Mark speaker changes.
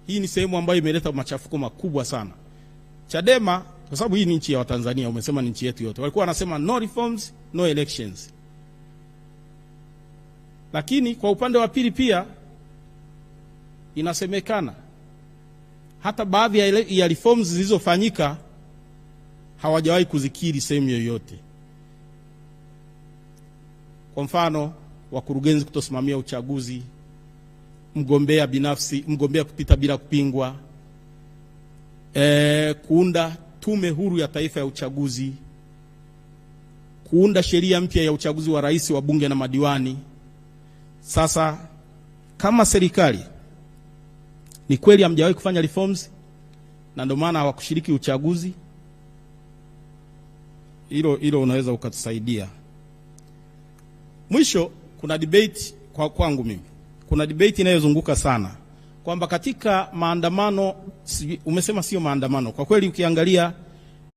Speaker 1: Hii ni sehemu ambayo imeleta machafuko makubwa sana. Chadema, kwa sababu hii ni nchi ya Watanzania, umesema ni nchi yetu yote, walikuwa wanasema no reforms, no elections. Lakini kwa upande wa pili pia inasemekana hata baadhi ya reforms zilizofanyika hawajawahi kuzikiri sehemu yoyote. Kwa mfano, wakurugenzi kutosimamia uchaguzi, mgombea binafsi, mgombea kupita bila kupingwa, kuunda tume huru ya taifa ya uchaguzi, kuunda sheria mpya ya uchaguzi wa rais, wa bunge na madiwani. Sasa kama serikali ni kweli hamjawahi kufanya reforms na ndio maana hawakushiriki uchaguzi, hilo unaweza ukatusaidia. Mwisho, kuna debate kwangu mimi. Kuna debate inayozunguka sana kwamba katika maandamano, umesema sio maandamano. Kwa kweli ukiangalia